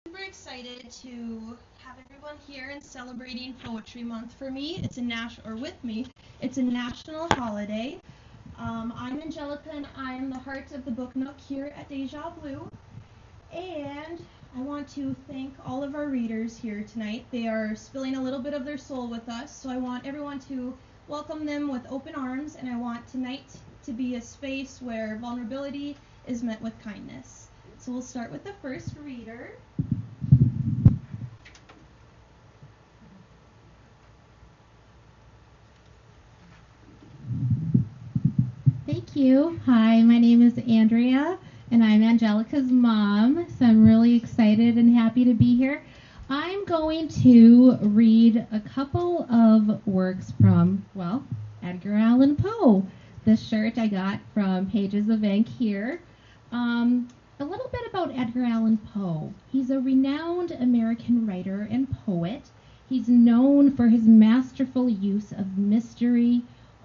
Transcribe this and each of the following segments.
Super excited to have everyone here and celebrating Poetry Month for me. It's a national, or with me, it's a national holiday. I'm Angelica and I am the heart of the Book Nook here at Deja Bleu. And I want to thank all of our readers here tonight. They are spilling a little bit of their soul with us, so I want everyone to welcome them with open arms, and I want tonight to be a space where vulnerability is met with kindness. So we'll start with the first reader. Thank you. Hi, my name is Andrea, and I'm Angelica's mom, so I'm really excited and happy to be here. I'm going to read a couple of works from, well, Edgar Allan Poe. This shirt I got from Pages of Ink here. A little bit about Edgar Allan Poe. He's a renowned American writer and poet. He's known for his masterful use of mystery,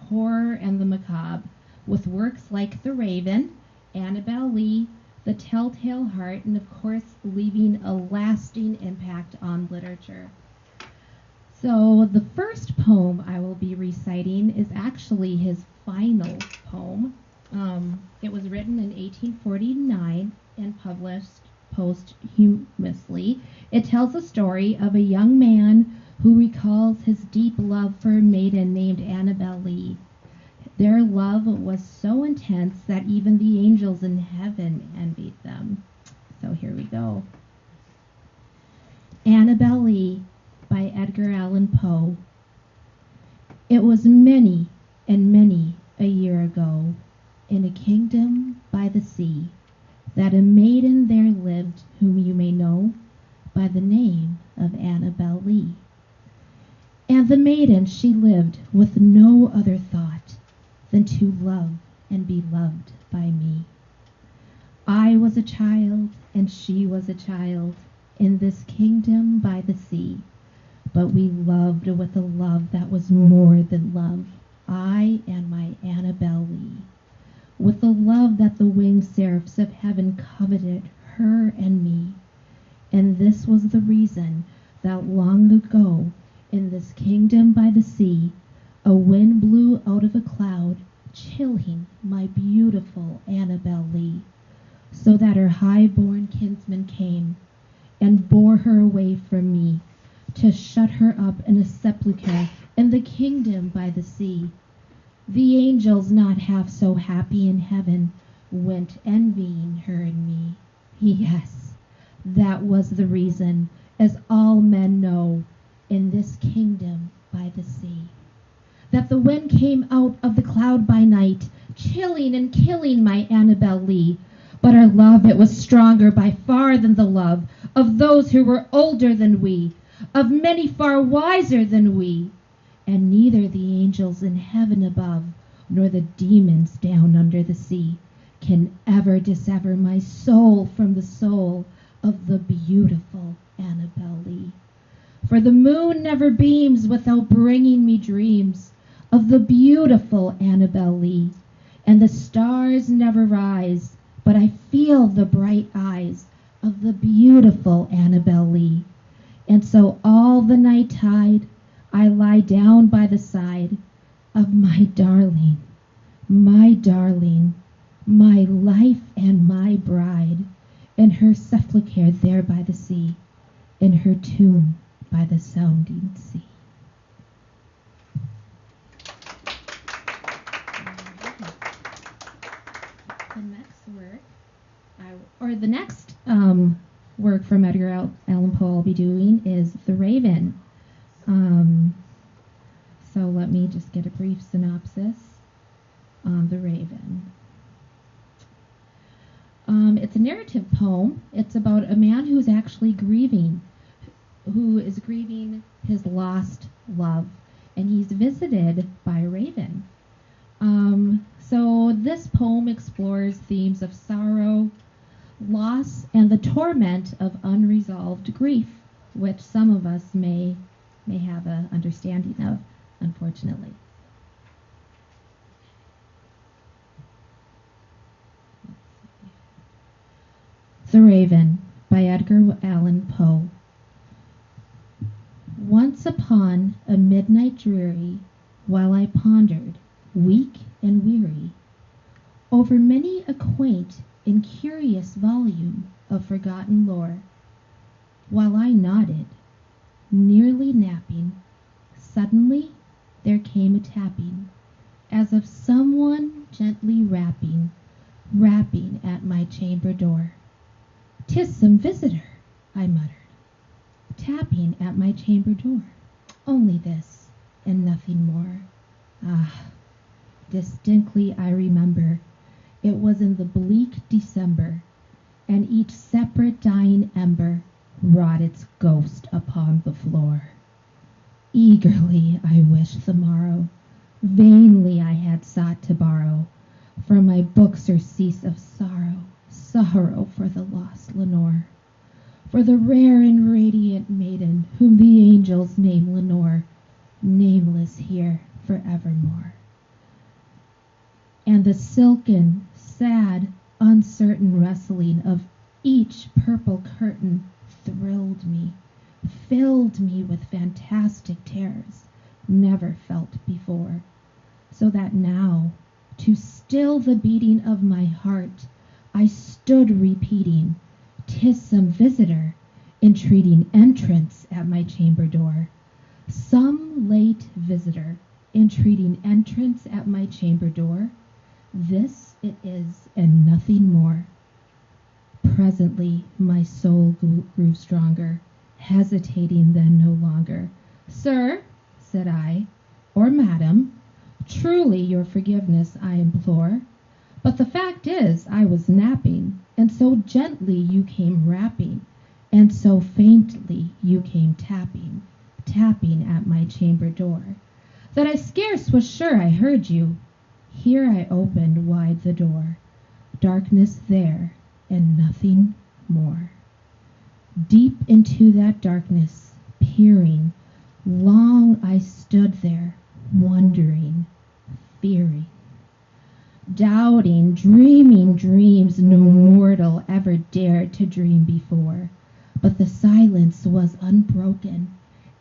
horror, and the macabre, with works like The Raven, Annabel Lee, The Telltale Heart, and of course leaving a lasting impact on literature. So the first poem I will be reciting is actually his final poem. It was written in 1849 and published posthumously. It tells the story of a young man who recalls his deep love for a maiden named Annabel Lee. Their love was so intense that even the angels in heaven envied them. So here we go. Annabel Lee by Edgar Allan Poe. It was many and many a year ago, in a kingdom by the sea, that a maiden there lived whom you may know by the name of Annabel Lee. And the maiden she lived with no other thought than to love and be loved by me. I was a child, and she was a child, in this kingdom by the sea, but we loved with a love that was more than love, I and my Annabel Lee, with a love that the winged seraphs of heaven coveted her and me. And this was the reason that long ago, in this kingdom by the sea, a wind blew out of a cloud, chilling my beautiful Annabel Lee, so that her high-born kinsman came and bore her away from me, to shut her up in a sepulchre in the kingdom by the sea. The angels, not half so happy in heaven, went envying her and me. Yes, that was the reason, as all men know, in this kingdom by the sea, that the wind came out of the cloud by night, chilling and killing my Annabel Lee. But our love, it was stronger by far than the love of those who were older than we, of many far wiser than we. And neither the angels in heaven above, nor the demons down under the sea, can ever dissever my soul from the soul of the beautiful Annabel Lee. For the moon never beams without bringing me dreams of the beautiful Annabel Lee, and the stars never rise, but I feel the bright eyes of the beautiful Annabel Lee. And so all the night tide I lie down by the side of my darling, my life and my bride, in her sepulchre there by the sea, in her tomb by the sounding sea. The next work from Edgar Allan Poe I'll be doing is The Raven. So let me just get a brief synopsis on The Raven. It's a narrative poem. It's about a man who is actually grieving, who is grieving his lost love, and he's visited by a raven. So this poem explores themes of sorrow, loss, and the torment of unresolved grief, which some of us may have an understanding of, unfortunately. The Raven by Edgar Allan Poe. Once upon a midnight dreary, while I pondered, weak and weary, over many a quaint and curious volume of forgotten lore, while I nodded, nearly napping, suddenly there came a tapping, as of someone gently rapping at my chamber door. "'Tis some visitor," I muttered, tapping at my chamber door. Only this, and nothing more. Ah, distinctly I remember, it was in the bleak December, and each separate dying ember wrought its ghost upon the floor. Eagerly I wished the morrow, vainly I had sought to borrow from my book surcease of sorrow for the lost Lenore, for the rare and radiant maiden whom the angels name Lenore, nameless here forevermore. And the silken, sad, uncertain rustling of each purple curtain thrilled me, filled me with fantastic terrors never felt before, so that now, to still the beating of my heart, I stood repeating, "'Tis some visitor, entreating entrance at my chamber door. Some late visitor, entreating entrance at my chamber door. This it is, and nothing more." Presently my soul grew stronger, hesitating then no longer. "Sir," said I, "or madam, truly your forgiveness I implore, but the fact is I was napping, and so gently you came rapping, and so faintly you came tapping at my chamber door, that I scarce was sure I heard you. Here I opened wide the door, darkness there, and nothing more. Deep into that darkness, peering, long I stood there, wondering, fearing, doubting, dreaming dreams no mortal ever dared to dream before. But the silence was unbroken,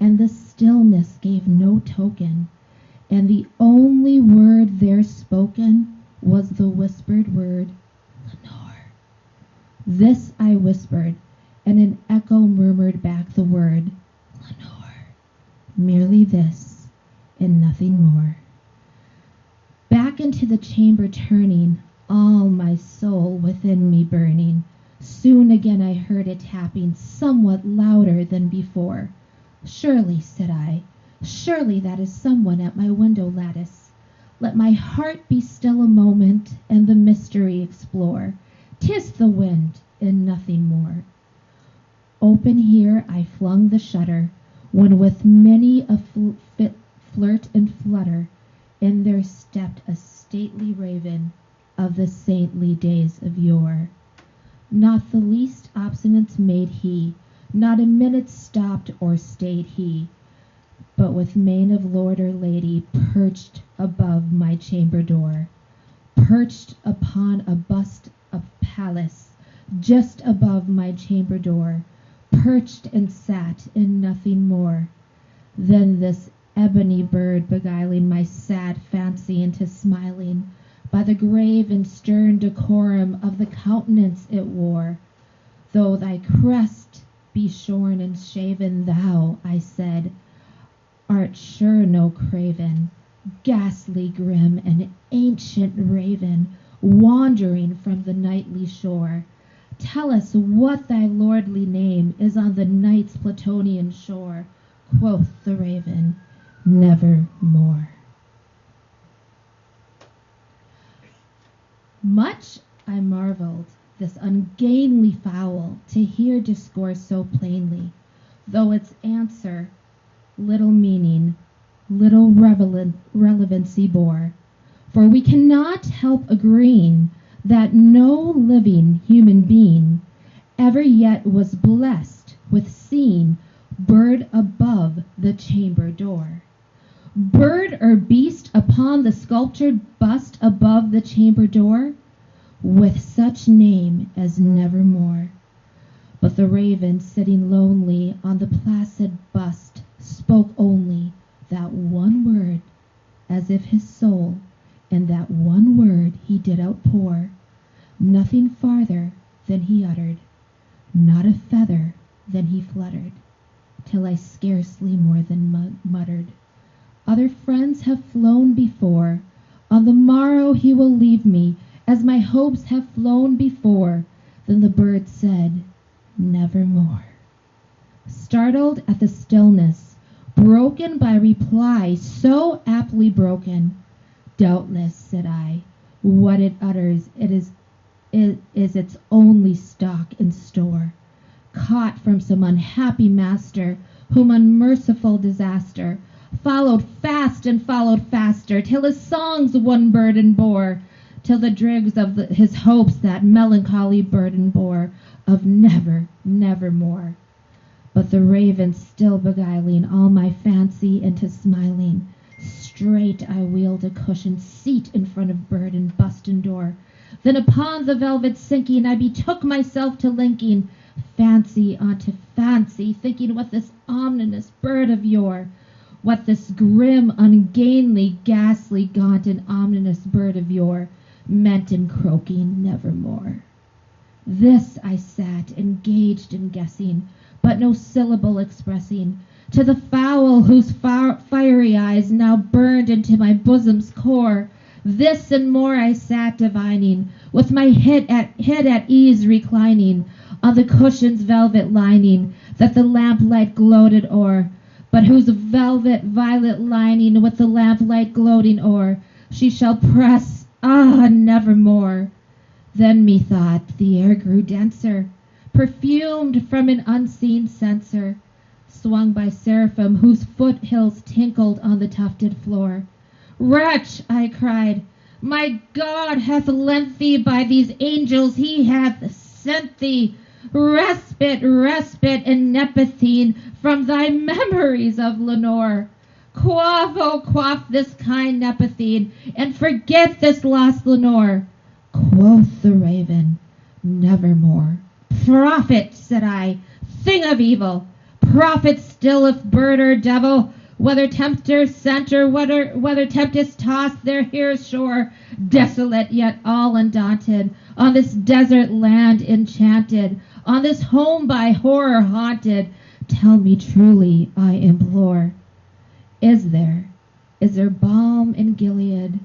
and the stillness gave no token, and the only word there spoken was the whispered word, "Lenore." This I whispered, and an echo murmured back the word, "Lenore." Merely this, and nothing more. Back into the chamber turning, all my soul within me burning, soon again I heard it tapping, somewhat louder than before. "Surely," said I, "surely that is someone at my window lattice. Let my heart be still a moment, and the mystery explore. 'Tis the wind, and nothing more." Open here I flung the shutter, when with many a flirt and flutter, in there stepped a stately raven of the saintly days of yore. Not the least obstinance made he, not a minute stopped or stayed he, but with mane of lord or lady perched above my chamber door, perched upon a bust of Pallas, just above my chamber door, perched and sat in nothing more than this ebony bird beguiling my sad fancy into smiling, by the grave and stern decorum of the countenance it wore. "Though thy crest be shorn and shaven, thou," I said, "art sure no craven, ghastly grim, and ancient raven, wandering from the nightly shore. Tell us what thy lordly name is on the night's Plutonian shore." Quoth the raven, "Nevermore." Much I marveled this ungainly fowl to hear discourse so plainly, though its answer little meaning, little relevancy bore. For we cannot help agreeing that no living human being ever yet was blessed with seeing bird above the chamber door, bird or beast upon the sculptured bust above the chamber door, with such name as Nevermore. But the raven, sitting lonely on the placid bust, spoke only that one word, as if his soul in that one word he did outpour. Nothing farther than he uttered, not a feather than he fluttered, till I scarcely more than muttered, other friends have flown before, on the morrow he will leave me, as my hopes have flown before. Then the bird said, nevermore. Startled at the stillness, broken by reply so aptly broken, doubtless, said I, what it utters is its only stock and store, caught from some unhappy master, whom unmerciful disaster followed fast and followed faster, till his songs one burden bore, till the dregs of his hopes that melancholy burden bore, of never, nevermore. But the raven still beguiling all my fancy into smiling, straight I wheeled a cushioned seat in front of bird and bust and door. Then upon the velvet sinking, I betook myself to linking fancy onto fancy, thinking what this ominous bird of yore, what this grim, ungainly, ghastly, gaunt, and ominous bird of yore meant in croaking nevermore. This I sat, engaged in guessing, but no syllable expressing, to the fowl whose fiery eyes now burned into my bosom's core. This and more I sat divining, with my head at ease reclining on the cushion's velvet lining that the lamplight gloated o'er, but whose velvet violet lining with the lamplight gloating o'er she shall press, nevermore. Then methought the air grew denser, perfumed from an unseen censer, swung by seraphim whose foothills tinkled on the tufted floor. Wretch, I cried, my God hath lent thee by these angels, he hath sent thee respite, and nepothine from thy memories of Lenore. Quaff, oh quaff this kind nepothine, and forget this lost Lenore. Quoth the raven, nevermore. Prophet, said I, thing of evil, prophet still if bird or devil, whether tempter sent or whether tempest tossed their hearer's shore, desolate yet all undaunted, on this desert land enchanted, on this home by horror haunted, tell me truly, I implore, is there balm in Gilead?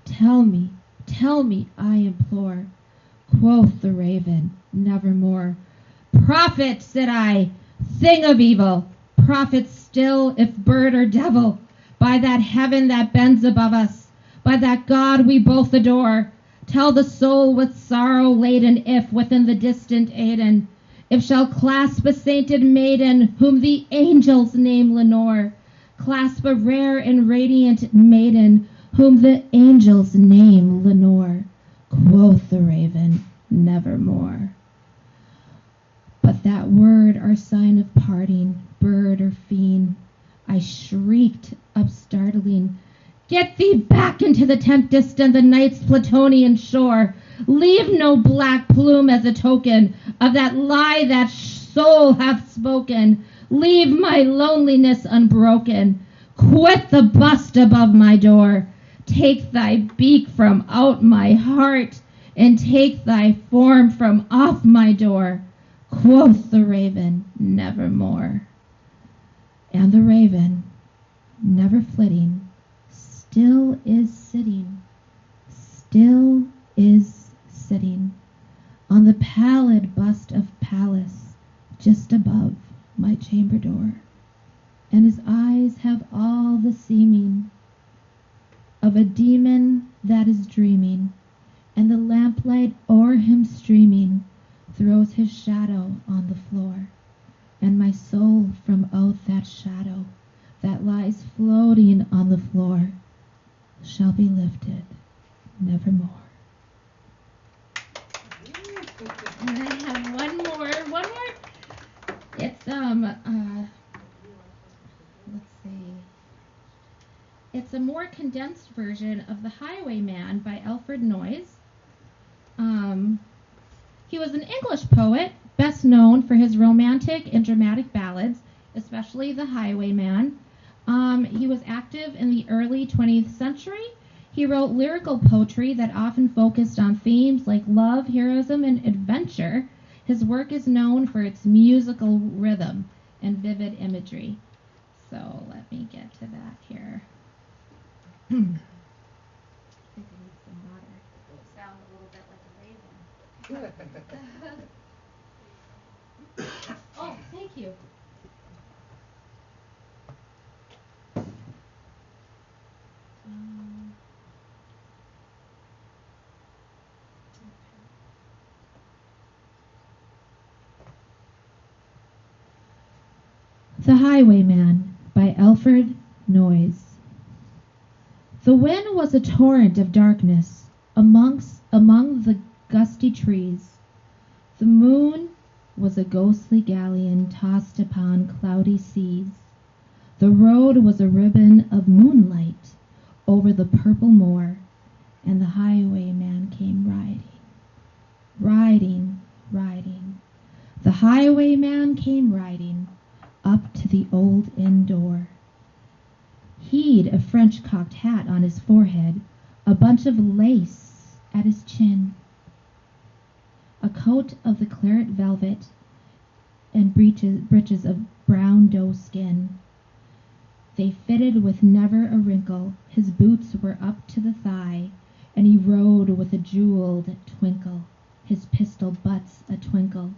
Tell me, I implore. Quoth the raven, nevermore. Prophet, said I, thing of evil, prophet still if bird or devil, by that heaven that bends above us, by that God we both adore, tell the soul with sorrow laden if within the distant Aidenn, if shall clasp a sainted maiden whom the angels name Lenore, clasp a rare and radiant maiden whom the angels name Lenore. Quoth the raven, nevermore. But that word or sign of parting, bird or fiend, I shrieked up startling, get thee back into the tempest and the night's Plutonian shore. Leave no black plume as a token of that lie that soul hath spoken. Leave my loneliness unbroken. Quit the bust above my door. Take thy beak from out my heart, and take thy form from off my door. Quoth the raven, nevermore. And the raven, never flitting, still is sitting on the pallid bust of Pallas just above my chamber door, and his eyes have all the seeming of a demon that is dreaming, and the lamplight o'er him streaming throws his shadow on the floor, and my soul from out that shadow that lies floating on the floor shall be lifted nevermore. And I have one more. It's let's see. It's a more condensed version of The Highwayman by Alfred Noyes. He was an English poet, best known for his romantic and dramatic ballads, especially The Highwayman. He was active in the early 20th century. He wrote lyrical poetry that often focused on themes like love, heroism, and adventure. His work is known for its musical rhythm and vivid imagery. So let me get to that here. I think I need some water. It'll sound a little bit like a raven. Oh, thank you. The Highwayman by Alfred Noyes. The wind was a torrent of darkness among the gusty trees. The moon was a ghostly galleon tossed upon cloudy seas. The road was a ribbon of moonlight over the purple moor, and the highwayman came riding. The highwayman came riding up to the old inn door. He'd a French cocked hat on his forehead, a bunch of lace at his chin, a coat of the claret velvet, and breeches of brown doe skin. They fitted with never a wrinkle. His boots were up to the thigh, and he rode with a jeweled twinkle, his pistol butts a twinkle,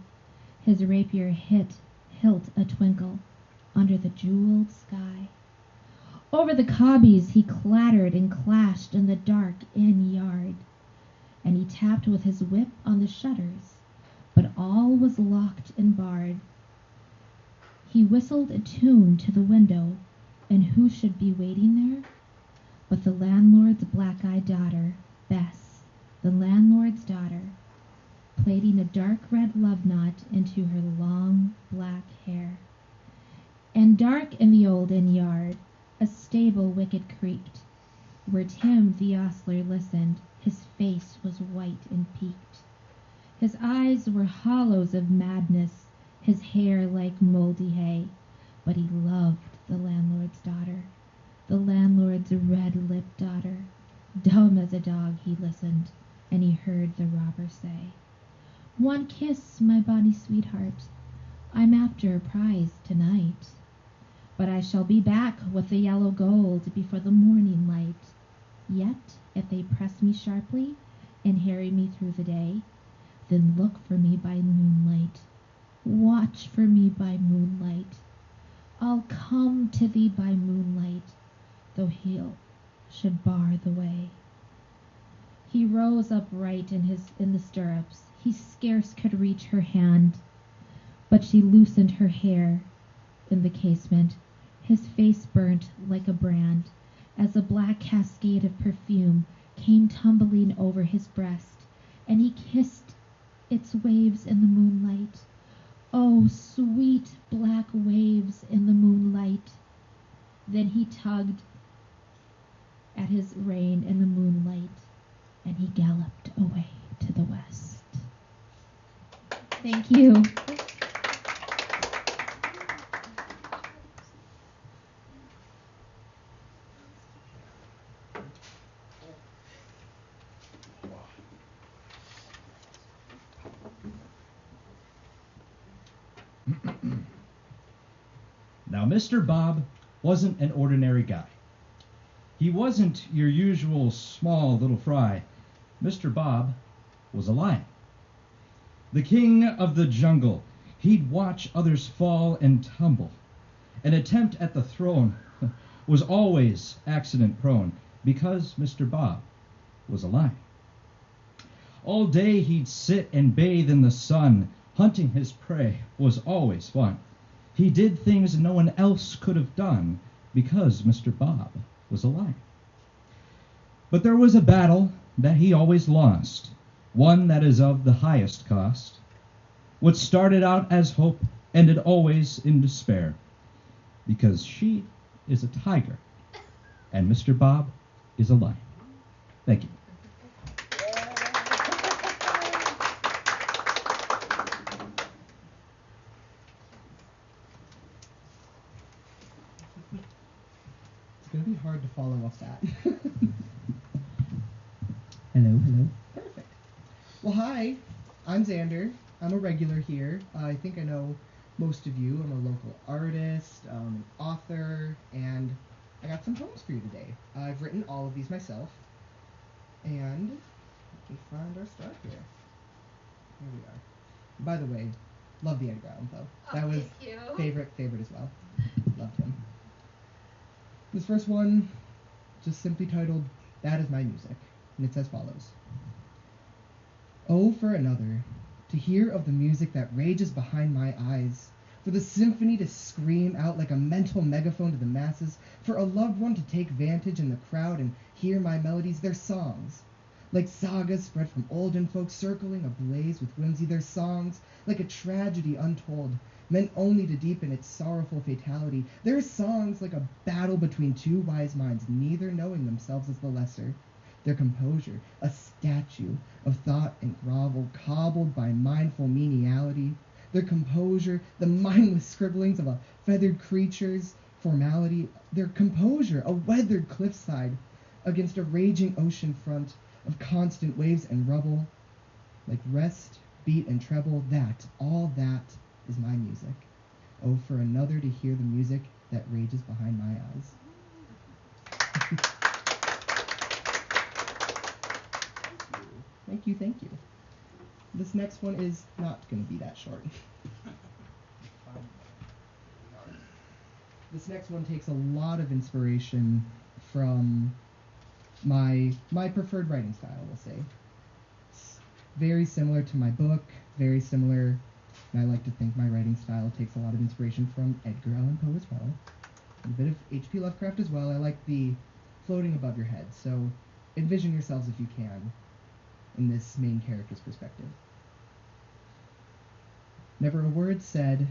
his rapier hilt a twinkle, under the jeweled sky. Over the cobbies he clattered and clashed in the dark inn yard, and he tapped with his whip on the shutters, but all was locked and barred. He whistled a tune to the window, and who should be waiting there but the landlord's black-eyed daughter, Bess, the landlord's daughter, plaiting a dark red love knot into her long black hair. And dark in the old inn yard, a stable wicket creaked, where Tim the ostler listened. His face was white and peaked. His eyes were hollows of madness, his hair like moldy hay, but he loved the landlord's daughter, the landlord's red-lipped daughter. Dumb as a dog he listened, and he heard the robber say, "One kiss, my bonny sweetheart, I'm after a prize tonight. But I shall be back with the yellow gold before the morning light. Yet, if they press me sharply and harry me through the day, then look for me by moonlight. Watch for me by moonlight. I'll come to thee by moonlight, though hell should bar the way." He rose upright in the stirrups. He scarce could reach her hand, but she loosened her hair in the casement. His face burnt like a brand as a black cascade of perfume came tumbling over his breast, and he kissed its waves in the moonlight. Oh, sweet black waves in the moonlight. Then he tugged at his rein in the moonlight, and he galloped away to the west. Thank you. Now, Mr. Bob wasn't an ordinary guy. He wasn't your usual small little fry. Mr. Bob was a lion. The king of the jungle. He'd watch others fall and tumble. An attempt at the throne was always accident prone because Mr. Bob was a lion. All day he'd sit and bathe in the sun. Hunting his prey was always fun. He did things no one else could have done because Mr. Bob was a lion. But there was a battle that he always lost, one that is of the highest cost. What started out as hope ended always in despair, because she is a tiger and Mr. Bob is a lion. Thank you. going to be hard to follow up that. Hello, hello. Perfect. Well, hi, I'm Xander. I'm a regular here. I think I know most of you. I'm a local artist, an author, and I got some poems for you today. I've written all of these myself. And let me find our start here. Here we are. By the way, love the Edgar Allan Poe. That was favorite as well. Loved him. This first one, just simply titled, That Is My Music, and it's as follows. Oh, for another, to hear of the music that rages behind my eyes, for the symphony to scream out like a mental megaphone to the masses, for a loved one to take vantage in the crowd and hear my melodies, their songs. Like sagas spread from olden folk circling ablaze with whimsy, their songs, like a tragedy untold, meant only to deepen its sorrowful fatality. Their songs like a battle between two wise minds, neither knowing themselves as the lesser. Their composure, a statue of thought and grovel, cobbled by mindful meniality. Their composure, the mindless scribblings of a feathered creature's formality. Their composure, a weathered cliffside against a raging ocean front of constant waves and rubble. Like rest, beat, and treble, that, all that is my music. Oh, for another to hear the music that rages behind my eyes. Thank you, thank you. This next one is not going to be that short. This next one takes a lot of inspiration from my preferred writing style, we'll say. It's very similar to my book, very similar, and I like to think my writing style takes a lot of inspiration from Edgar Allan Poe as well. And a bit of H.P. Lovecraft as well. I like the floating above your head, so envision yourselves if you can in this main character's perspective. Never a word said,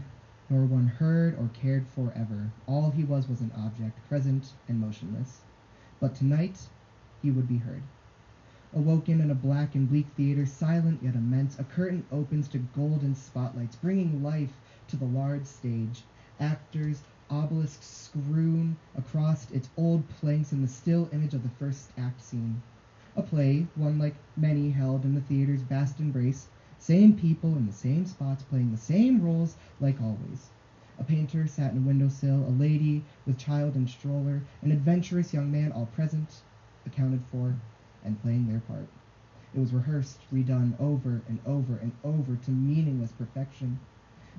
nor one heard or cared for ever. All he was an object, present and motionless. But tonight, he would be heard. Awoken in a black and bleak theater, silent yet immense, a curtain opens to golden spotlights, bringing life to the large stage. Actors, obelisks strewn across its old planks in the still image of the first act scene. A play, one like many held in the theater's vast embrace, same people in the same spots playing the same roles like always. A painter sat in a windowsill, a lady with child and stroller, an adventurous young man, all present, accounted for, and playing their part. It was rehearsed, redone over and over and over to meaningless perfection.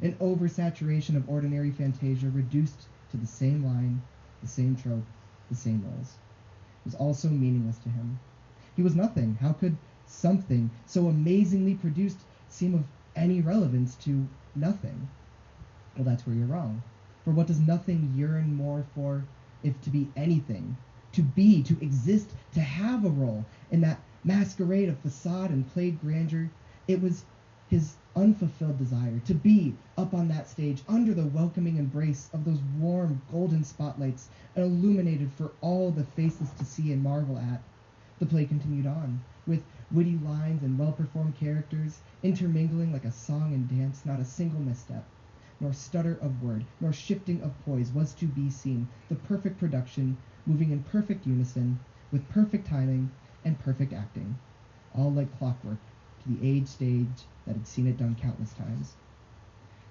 An oversaturation of ordinary fantasia reduced to the same line, the same trope, the same roles. It was also meaningless to him. He was nothing. How could something so amazingly produced seem of any relevance to nothing? Well, that's where you're wrong. For what does nothing yearn more for if to be anything? To be, to exist, to have a role in that masquerade of facade and played grandeur. It was his unfulfilled desire to be up on that stage under the welcoming embrace of those warm golden spotlights and illuminated for all the faces to see and marvel at. The play continued on, with witty lines and well-performed characters, intermingling like a song and dance. Not a single misstep, nor stutter of word, nor shifting of poise was to be seen. The perfect production, moving in perfect unison, with perfect timing and perfect acting, all like clockwork to the age stage that had seen it done countless times.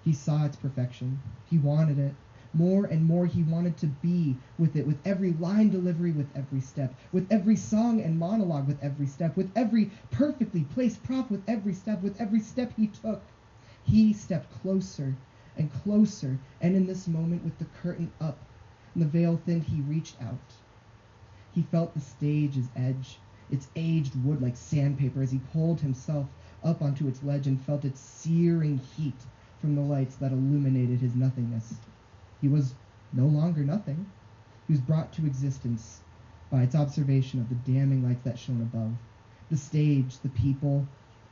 He saw its perfection. He wanted it. More and more he wanted to be with it, with every line delivery, with every step, with every song and monologue, with every step, with every perfectly placed prop, with every step he took. He stepped closer and closer, and in this moment, with the curtain up and the veil thinned, he reached out. He felt the stage's edge, its aged wood like sandpaper, as he pulled himself up onto its ledge and felt its searing heat from the lights that illuminated his nothingness. He was no longer nothing. He was brought to existence by its observation of the damning lights that shone above. The stage, the people,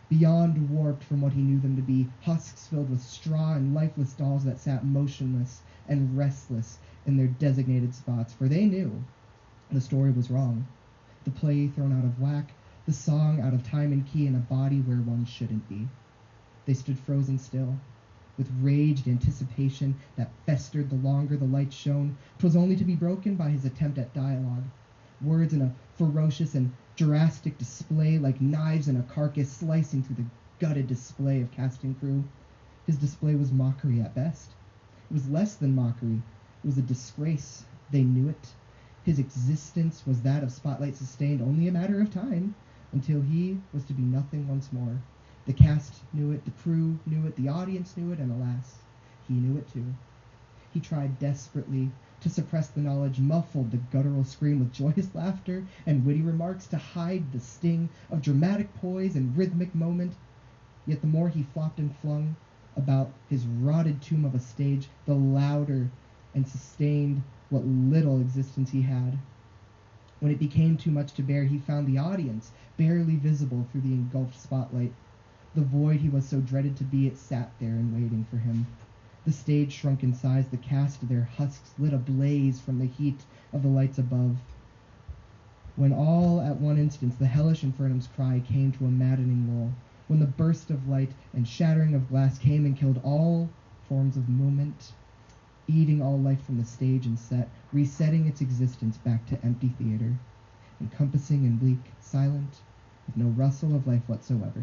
beyond warped from what he knew them to be, husks filled with straw and lifeless dolls that sat motionless and restless in their designated spots, for they knew the story was wrong. The play thrown out of whack, the song out of time and key, in a body where one shouldn't be. They stood frozen still, with raged anticipation that festered the longer the light shone. 'Twas only to be broken by his attempt at dialogue. Words in a ferocious and drastic display, like knives in a carcass slicing through the gutted display of casting crew. His display was mockery at best. It was less than mockery. It was a disgrace. They knew it. His existence was that of Spotlight sustained only a matter of time, until he was to be nothing once more. The cast knew it, the crew knew it, the audience knew it, and alas, he knew it too. He tried desperately to suppress the knowledge, muffled the guttural scream with joyous laughter and witty remarks to hide the sting of dramatic poise and rhythmic moment. Yet the more he flopped and flung about his rotted tomb of a stage, the louder and sustained what little existence he had. When it became too much to bear, he found the audience barely visible through the engulfed spotlight. The void he was so dreaded to be, it sat there and waiting for him. The stage shrunk in size, the cast, their husks lit ablaze from the heat of the lights above. When all at one instant the hellish infernum's cry came to a maddening roll, when the burst of light and shattering of glass came and killed all forms of movement, eating all life from the stage and set, resetting its existence back to empty theater, encompassing and bleak, silent, with no rustle of life whatsoever.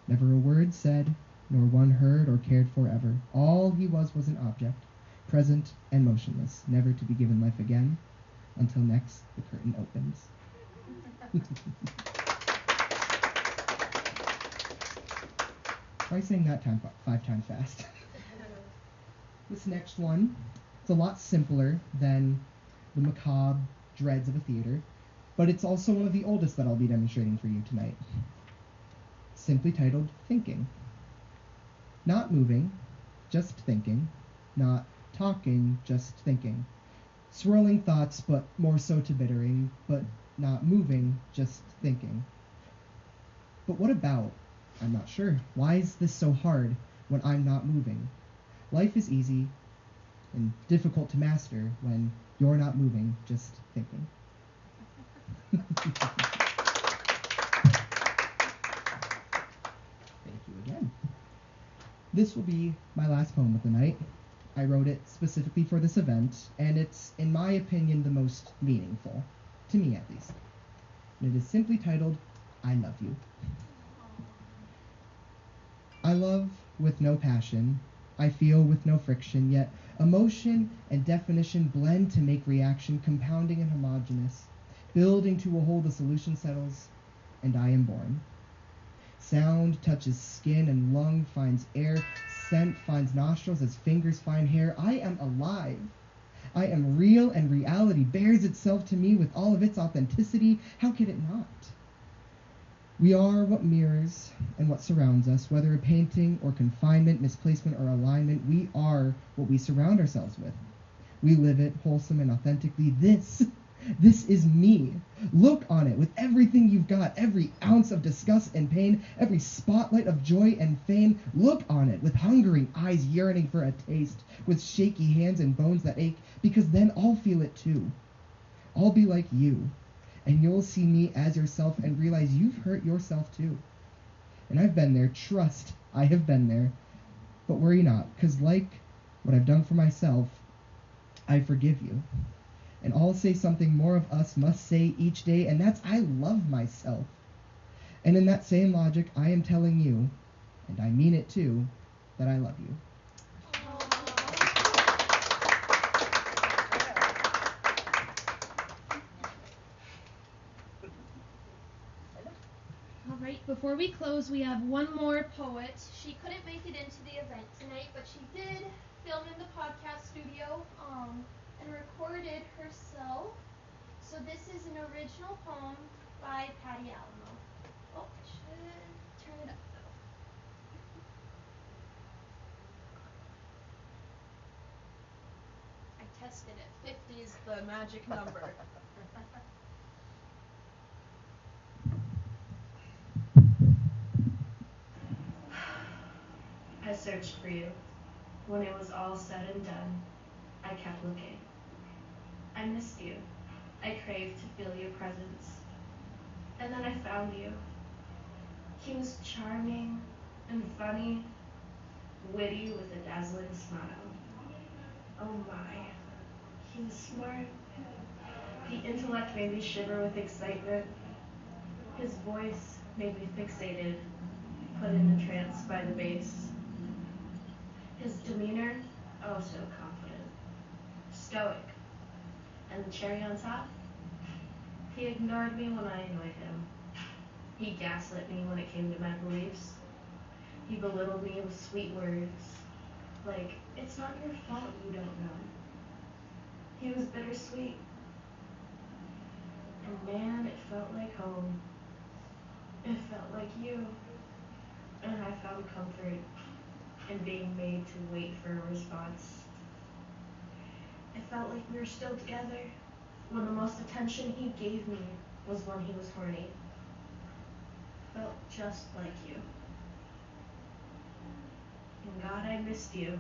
Never a word said, nor one heard or cared for ever. All he was an object, present and motionless, never to be given life again, until next the curtain opens. Try saying that 5 times fast. This next one, it's a lot simpler than the macabre dreads of a theater, but it's also one of the oldest that I'll be demonstrating for you tonight. Simply titled Thinking. Not moving, just thinking. Not talking, just thinking. Swirling thoughts, but more so to bittering, but not moving, just thinking. But what about? I'm not sure. Why is this so hard when I'm not moving? Life is easy and difficult to master when you're not moving, just thinking. Thank you again. This will be my last poem of the night. I wrote it specifically for this event, and it's, in my opinion, the most meaningful, to me at least. And it is simply titled, I Love You. I love with no passion, I feel with no friction, yet emotion and definition blend to make reaction compounding and homogeneous. Building to a whole, the solution settles, and I am born. Sound touches skin and lung finds air, scent finds nostrils as fingers find hair. I am alive. I am real, and reality bears itself to me with all of its authenticity. How could it not? We are what mirrors and what surrounds us, whether a painting or confinement, misplacement or alignment. We are what we surround ourselves with. We live it wholesome and authentically. This is me. Look on it with everything you've got, every ounce of disgust and pain, every spotlight of joy and fame. Look on it with hungering eyes yearning for a taste, with shaky hands and bones that ache, because then I'll feel it too. I'll be like you, and you'll see me as yourself and realize you've hurt yourself too. And I've been there, trust, I have been there. But worry not, because like what I've done for myself, I forgive you. And I'll say something more of us must say each day, and that's I love myself. And in that same logic, I am telling you, and I mean it too, that I love you. All right, before we close, we have one more poet. She couldn't make it into the event tonight, but she did film in the podcast studio and recorded herself. So this is an original poem by Patty Alamo. Oh, I should turn it up though. I tested it. 50 is the magic number. I searched for you. When it was all said and done, I kept looking. I missed you. I craved to feel your presence. And then I found you. He was charming and funny, witty with a dazzling smile. Oh my, he was smart. The intellect made me shiver with excitement. His voice made me fixated, put in a trance by the bass. His demeanor, oh so confident, stoic, and the cherry on top, he ignored me when I annoyed him. He gaslit me when it came to my beliefs. He belittled me with sweet words, like, it's not your fault you don't know. He was bittersweet. And man, it felt like home. It felt like you. And I found comfort in being made to wait for a response. It felt like we were still together when the most attention he gave me was when he was horny. Felt just like you. And God, I missed you.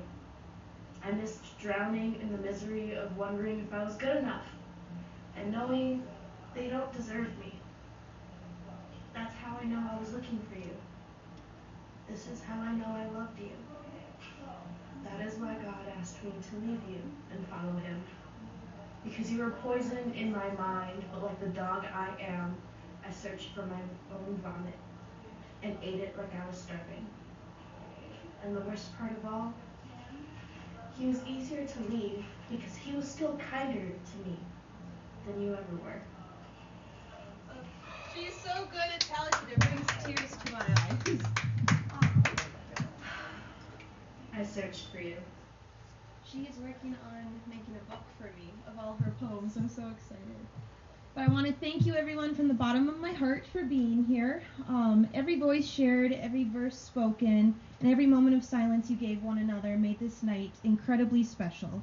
I missed drowning in the misery of wondering if I was good enough and knowing they don't deserve me. That's how I know I was looking for you. This is how I know I loved you. That is why God asked me to leave you and follow him. Because you were poison in my mind, but like the dog I am, I searched for my own vomit and ate it like I was starving. And the worst part of all, he was easier to leave because he was still kinder to me than you ever were. She's so good at telling it brings tears to my eyes. I searched for you. She is working on making a book for me of all her poems. I'm so excited. But I want to thank you, everyone, from the bottom of my heart for being here. Every voice shared, every verse spoken, and every moment of silence you gave one another made this night incredibly special.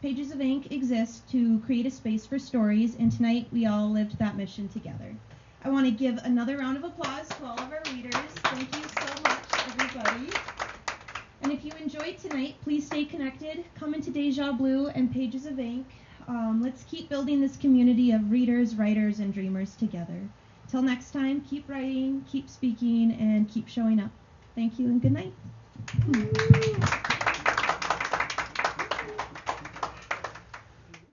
Pages of Ink exist to create a space for stories, and tonight we all lived that mission together. I want to give another round of applause to all of our readers. Thank you so much, everybody. And if you enjoyed tonight, please stay connected. Come into Deja, Bleu, and Pages of Ink. Let's keep building this community of readers, writers, and dreamers together. Till next time, keep writing, keep speaking, and keep showing up. Thank you and good night.